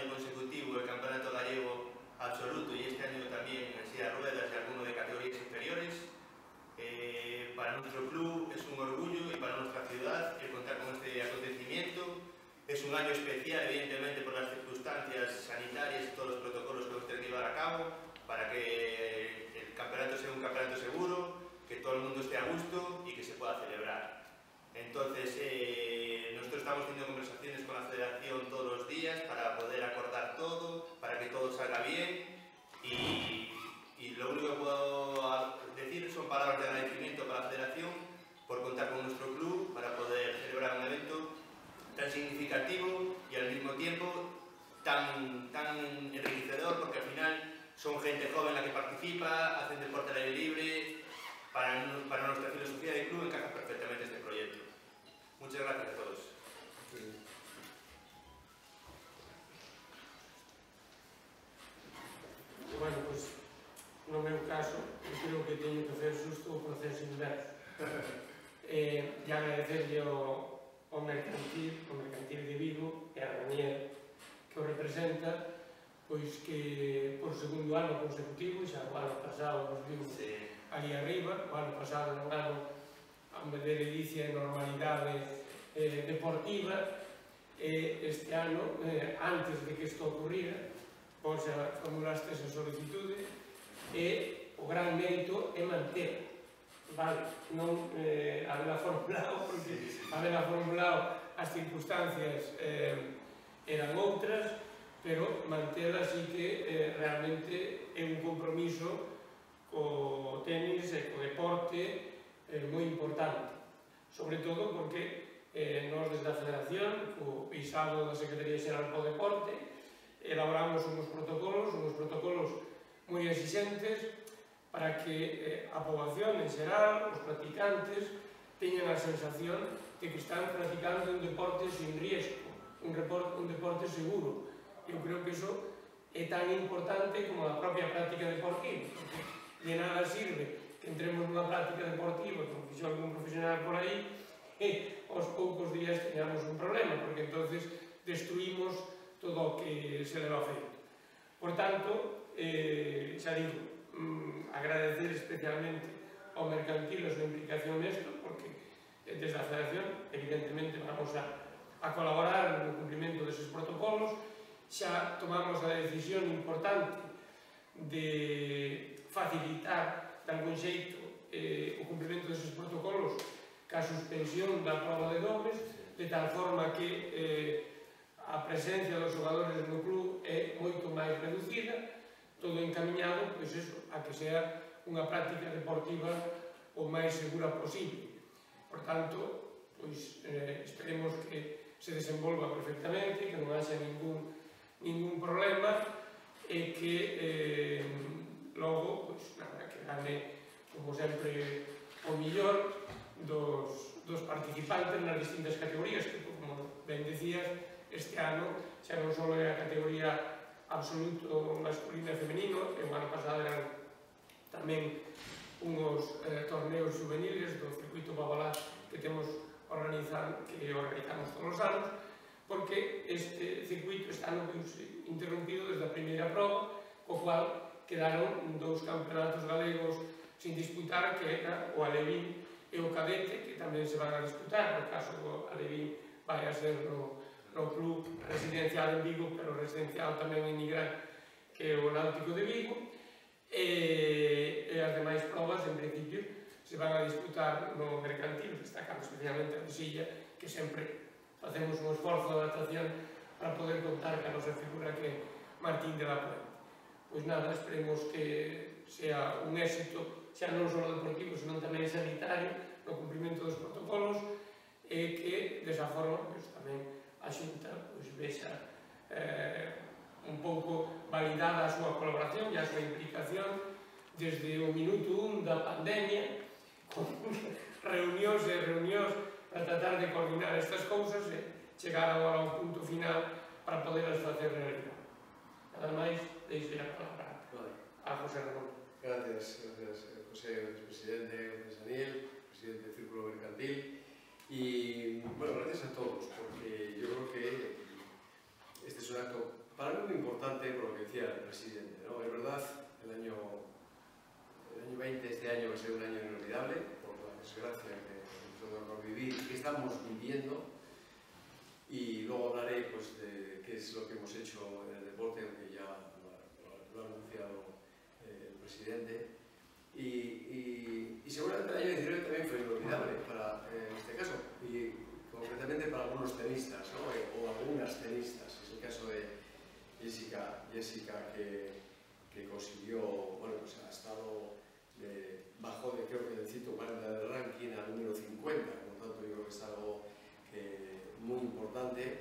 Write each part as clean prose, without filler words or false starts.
año consecutivo el Campeonato Gallego Absoluto y este año también en silla de ruedas y alguno de categorías inferiores. Para nuestro club es un orgullo y para nuestra ciudad el contar con este acontecimiento. Es un año especial, evidentemente, por las circunstancias sanitarias y todos los protocolos que hemos tenido que llevar a cabo para que el campeonato sea un campeonato seguro, que todo el mundo esté a gusto y que se pueda celebrar. Entonces, nosotros estamos teniendo conversaciones con la federación todos los días para poder acordar todo, para que todo salga bien y lo único que puedo decir son palabras de agradecimiento para la federación por contar con nuestro club para poder celebrar un evento tan significativo y al mismo tiempo tan enriquecedor, porque al final son gente joven la que participa, hacen deporte al aire libre. Para nuestra filosofía de club encaja perfectamente este proyecto. Muchas gracias a todos. Bueno, pois, no meu caso, eu creo que teño que facer xusto o proceso inverso. E agradecerlle ao Mercantil de Vigo e a Ranier que o representa, pois que por segundo ano consecutivo, xa o ano pasado nos vimos ali arriba, o ano pasado non ano a de ledicia e normalidade deportiva, e este ano, antes de que isto ocurrira, pois formulaste esa solicitude e o gran mérito é manter, vale, non habela formulado, porque habela formulado as circunstancias eran outras, pero mantela así que realmente é un compromiso co tenis e co deporte moi importante, sobre todo porque nós desde a Federación, co pisado da Secretaría Xeral do Deporte, elaboramos uns protocolos moi exixentes para que a poboación en xeral, os practicantes, teñan a sensación de que están practicando un deporte sin riesgo, un deporte seguro. Eu creo que iso é tan importante como a propia práctica deportiva, porque de nada sirve que entremos nunha práctica deportiva, como fixo algún profesional por aí, e aos poucos días teñamos un problema, porque entonces destruímos todo o que se leva feito. Por tanto, xa digo, agradecer especialmente ao Mercantil a súa implicación nesto, porque desde a Federación, evidentemente, vamos a colaborar no cumprimento deses protocolos. Xa tomamos a decisión importante de facilitar de algún xeito o cumprimento deses protocolos ca suspensión da prova de dobles, de tal forma que a presencia dos xogadores no club é moito máis reducida, todo encaminhado, pois eso, a que sea unha práctica deportiva o máis segura posible. Por tanto, pois esperemos que se desenvolva perfectamente, que non haxa ningún problema e que logo, pois, nada, que gane, como sempre, o millor dos participantes nas distintas categorías, que, como ben decías, este ano xa non só é a categoría absoluto masculino e femenino, e o ano pasado eran tamén unhos torneos juveniles do circuito Babalá que organizamos todos os anos, porque este circuito este ano viuse interrompido desde a primeira prova, co cual quedaron dous campeonatos galegos sin disputar, que era o alevín e o cadete, que tamén se van a disputar. No caso do alevín vai a ser no club residencial en Vigo, pero residencial tamén en Nigrán, que é o Náutico de Vigo, e as demais probas, en principio, se van a disputar no Mercantil, destacando especialmente a Mesilla, que sempre facemos un esforzo de adaptación para poder contar que a nosa figura que é Martín de la Puente. Pois nada, esperemos que sea un éxito, xa non só deportivo, senón tamén sanitario, no cumprimento dos protocolos, e que, desa forma, tamén a Xunta vexa un pouco validada a súa colaboración e a súa implicación desde o minuto 1 da pandemia, con reunións e reunións para tratar de coordinar estas cousas e chegar agora ao punto final para poderlas facer realidade. Nada máis, deixo a palabra a José Ramón. Gracias, José, presidente, José Daniel, presidente del Círculo Mercantil. Y bueno, gracias a todos, porque yo creo que este es un acto para mí muy importante por lo que decía el presidente, ¿no? Es verdad, el año 20, este año va a ser un año inolvidable por la desgracia que nos tocó vivir, que estamos viviendo, y luego hablaré pues, de qué es lo que hemos hecho en el deporte, aunque ya lo ha anunciado el presidente. Y seguramente el año 19 también fue inolvidable para, en este caso, y concretamente para algunos tenistas, ¿no? O algunas tenistas. Es el caso de Jessica que consiguió, bueno, pues ha estado, bajó de creo que del 140 del ranking al número 50, por lo tanto yo creo que es algo muy importante,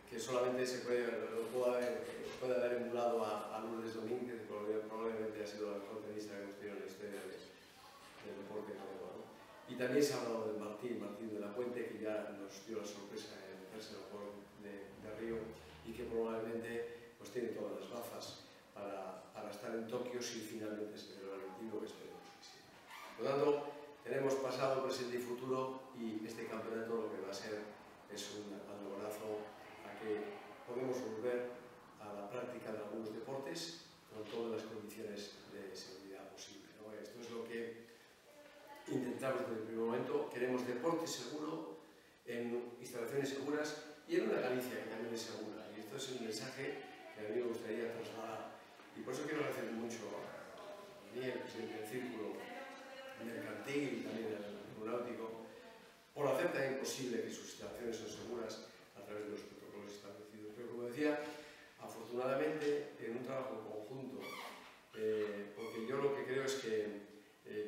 que solamente puede haber emulado a Lourdes Domínguez, que probablemente ha sido la mejor tenista que hemos tenido en la historia del deporte galego, ¿no? Y también se ha hablado de Martín de la Puente, que ya nos dio la sorpresa en meterse en el juego de Río, y que probablemente pues, tiene todas las bazas para estar en Tokio si finalmente se celebra el 21, que esperemos que sí. Por lo tanto, tenemos pasado, presente y futuro, y este campeonato lo que va a ser es un algorazo a que podemos volver a la práctica de algunos deportes con todas las condiciones de seguridad posible, ¿no? Esto es lo que intentamos desde el primer momento. Queremos deporte seguro, en instalaciones seguras y en una Galicia que también es segura. Y esto es un mensaje que a mí me gustaría trasladar. Y por eso quiero agradecer mucho a Daniel, presidente del Círculo Mercantil y también al Aeronáutico, por hacer también posible que sus instalaciones son seguras a través de los protocolos establecidos. Pero como decía, afortunadamente, en un trabajo conjunto, porque yo lo que creo es que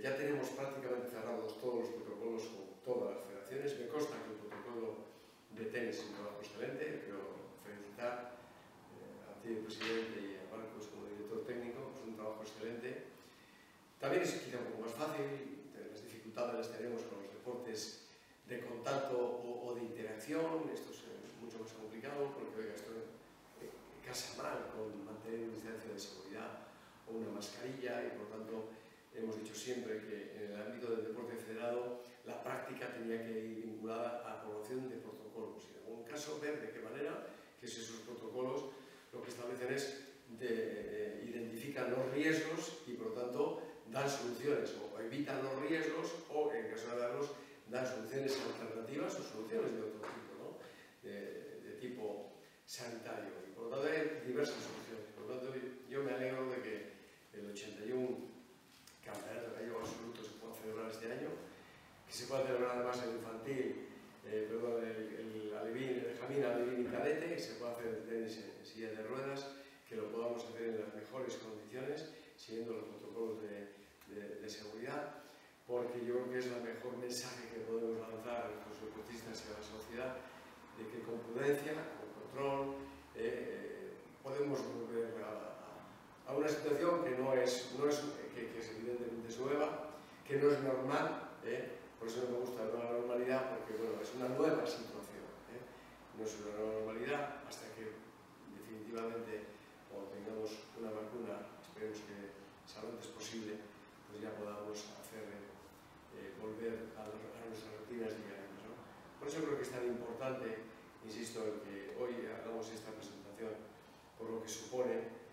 ya tenemos prácticamente cerrados todos los protocolos con todas las federaciones. Me consta que el protocolo de tenis es un trabajo excelente. Quiero felicitar a ti, presidente, y a Marcos como director técnico. Es un trabajo excelente. También es quizá un poco más fácil. Las dificultades las tenemos con los deportes de contacto o de interacción. Esto es mucho más complicado porque, oiga, esto casa mal con mantener una distancia de seguridad o una mascarilla, y por tanto hemos dicho siempre que en el ámbito del deporte federado la práctica tenía que ir vinculada a la aprobación de protocolos. Y en algún caso ver de qué manera que esos protocolos lo que establecen es identifican los riesgos y por tanto dan soluciones, o evitan los riesgos, o en caso de darlos dan soluciones alternativas o soluciones de otro tipo, ¿no? de tipo sanitario. Y por lo tanto hay diversas soluciones. Por lo tanto yo me alegro de que el 81 campeonato gallego absoluto se pueda celebrar este año, que se pueda celebrar además el infantil, el Jamín Alevín y cadete, que se pueda hacer el tenis en silla de ruedas, que lo podamos hacer en las mejores condiciones, siguiendo los protocolos de seguridad, porque yo creo que es el mejor mensaje que podemos lanzar a nuestros deportistas y a la sociedad, de que con prudencia, con control, podemos volver a una situación que que es evidentemente nueva, que no es normal, por eso no me gusta la nueva normalidad, porque bueno, es una nueva situación, no es una nueva normalidad hasta que definitivamente cuando tengamos una vacuna, esperemos que sea lo antes posible, pues ya podamos hacer volver a nuestras rutinas diarias, ¿no? Por eso creo que es tan importante, insisto, en que hoy hagamos esta presentación, por lo que supone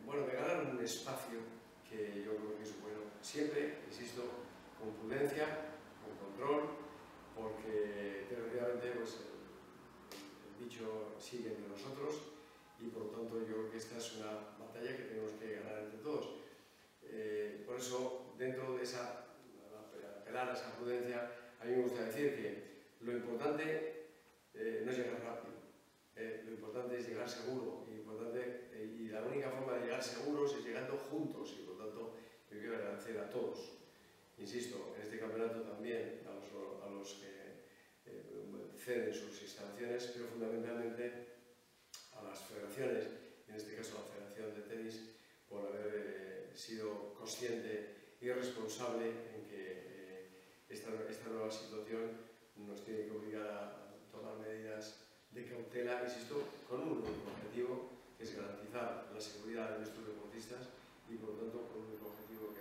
bueno, de ganar un espacio que yo creo que es bueno, siempre, insisto, con prudencia, con control, porque desgraciadamente pues, el bicho sigue entre nosotros y por lo tanto yo creo que esta es una batalla que tenemos que ganar entre todos. Por eso, dentro de apelar a esa prudencia, a mí me gusta decir que lo importante no es llegar rápido, lo importante es llegar seguro, y la única forma de llegar seguros es llegando juntos, y por tanto yo quiero agradecer a todos, insisto, en este campeonato también a los que ceden sus instalaciones, pero fundamentalmente a las federaciones, en este caso la Federación de Tenis, por haber sido consciente y responsable en que esta nueva situación nos tiene que obligar a tomar medidas de cautela, insisto, con un único objetivo, que es garantizar la seguridad de nuestros deportistas y por lo tanto con un único objetivo